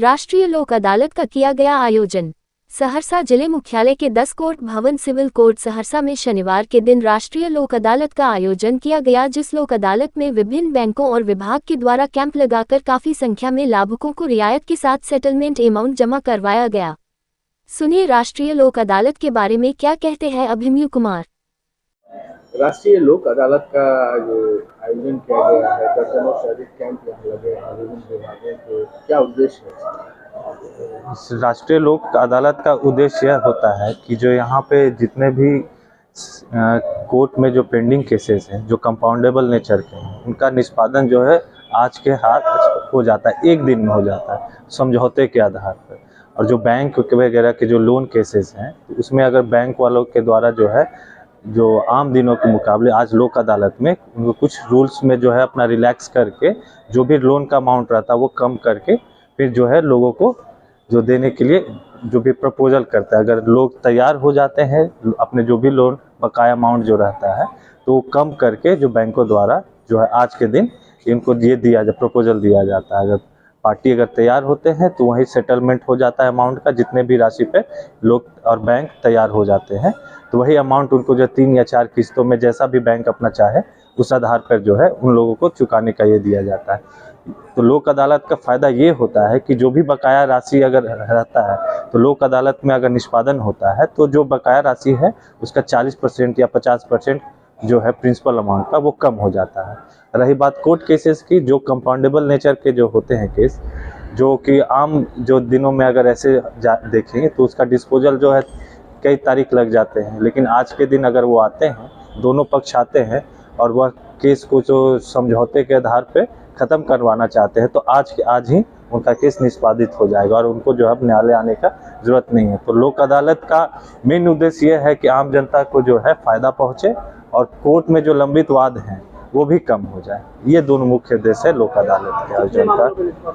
राष्ट्रीय लोक अदालत का किया गया आयोजन। सहरसा जिले मुख्यालय के 10 कोर्ट भवन सिविल कोर्ट सहरसा में शनिवार के दिन राष्ट्रीय लोक अदालत का आयोजन किया गया, जिस लोक अदालत में विभिन्न बैंकों और विभाग के द्वारा कैंप लगाकर काफी संख्या में लाभुकों को रियायत के साथ सेटलमेंट अमाउंट जमा करवाया गया। सुनिए राष्ट्रीय लोक अदालत के बारे में क्या कहते हैं अभिमन्यु कुमार। राष्ट्रीय लोक अदालत का जो आयोजन किया गया है, दर्जनों से अधिक कैंप यहाँ लगे हैं विभिन्न विभागों के, क्या उद्देश्य है? इस राष्ट्रीय लोक अदालत का उद्देश्य यह होता है कि जो यहाँ पे जितने भी कोर्ट में जो पेंडिंग केसेस हैं, जो कंपाउंडेबल नेचर के हैं, उनका निष्पादन जो है आज के हाथ हो जाता है, एक दिन में हो जाता है समझौते के आधार पर। और जो बैंक वगैरह के जो लोन केसेस हैं, उसमें अगर बैंक वालों के द्वारा जो है जो आम दिनों के मुकाबले आज लोक अदालत में उनको कुछ रूल्स में जो है अपना रिलैक्स करके जो भी लोन का अमाउंट रहता है वो कम करके फिर जो है लोगों को जो देने के लिए जो भी प्रपोजल करता है, अगर लोग तैयार हो जाते हैं अपने जो भी लोन बकाया अमाउंट जो रहता है तो वो कम करके जो बैंकों द्वारा जो है आज के दिन इनको ये दिया जा प्रपोजल दिया जाता है। अगर पार्टी अगर तैयार होते हैं तो वही सेटलमेंट हो जाता है अमाउंट का, जितने भी राशि पे लोग और बैंक तैयार हो जाते हैं तो वही अमाउंट उनको जो 3 या 4 किस्तों में जैसा भी बैंक अपना चाहे उस आधार पर जो है उन लोगों को चुकाने का ये दिया जाता है। तो लोक अदालत का फ़ायदा ये होता है कि जो भी बकाया राशि अगर रहता है तो लोक अदालत में अगर निष्पादन होता है तो जो बकाया राशि है उसका 40% या 50% जो है प्रिंसिपल अमाउंट का वो कम हो जाता है। रही बात कोर्ट केसेस की, जो कंपाउंडेबल नेचर के जो होते हैं केस, जो कि आम जो दिनों में अगर ऐसे देखेंगे तो उसका डिस्पोजल जो है कई तारीख लग जाते हैं, लेकिन आज के दिन अगर वो आते हैं, दोनों पक्ष आते हैं और वह केस को जो समझौते के आधार पे ख़त्म करवाना चाहते हैं तो आज ही उनका केस निष्पादित हो जाएगा और उनको जो है न्यायालय आने का ज़रूरत नहीं है। तो लोक अदालत का मेन उद्देश्य ये है कि आम जनता को जो है फ़ायदा पहुँचे और कोर्ट में जो लंबित वाद हैं वो भी कम हो जाए। ये दोनों मुख्य उद्देश्य है लोक अदालत के आयोजन का।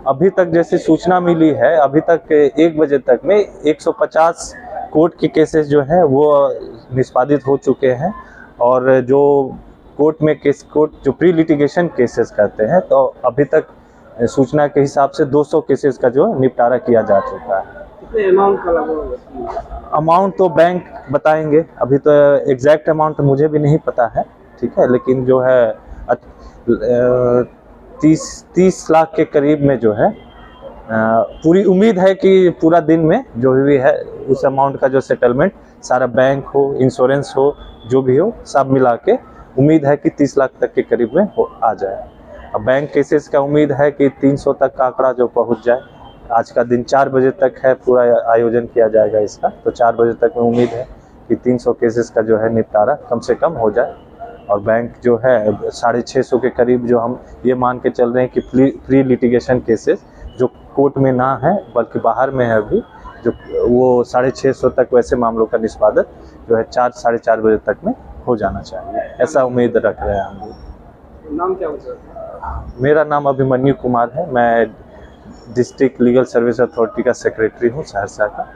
अभी तक जैसे सूचना मिली है, अभी तक 1 बजे तक में 150 कोर्ट के केसेस जो हैं वो निष्पादित हो चुके हैं और जो कोर्ट जो प्री लिटिगेशन केसेस कहते हैं तो अभी तक सूचना के हिसाब से 200 केसेस का जो निपटारा किया जा चुका है। अमाउंट तो बैंक बताएंगे, अभी तो एग्जैक्ट अमाउंट मुझे भी नहीं पता है, ठीक है, लेकिन जो है 30 लाख के करीब में जो है पूरी उम्मीद है कि पूरा दिन में जो भी है उस अमाउंट का जो सेटलमेंट सारा बैंक हो, इंश्योरेंस हो, जो भी हो, सब मिला के उम्मीद है कि 30 लाख तक के करीब में आ जाए। अब बैंक केसेस का उम्मीद है कि 300 तक का आंकड़ा जो पहुंच जाए। आज का दिन 4 बजे तक है, पूरा आयोजन किया जाएगा इसका, तो 4 बजे तक में उम्मीद है कि 300 केसेस का जो है निपटारा कम से कम हो जाए और बैंक जो है 650 के करीब जो हम ये मान के चल रहे हैं कि प्री लिटिगेशन केसेस जो कोर्ट में ना है बल्कि बाहर में है अभी, जो वो 650 तक वैसे मामलों का निष्पादन जो है 4 साढ़े 4 बजे तक में हो जाना चाहिए, ऐसा उम्मीद रख रहे हैं हम लोग। नाम क्या होगा? मेरा नाम अभिमन्यु कुमार है, मैं डिस्ट्रिक्ट लीगल सर्विस अथॉरिटी का सेक्रेटरी हूँ सहरसा का।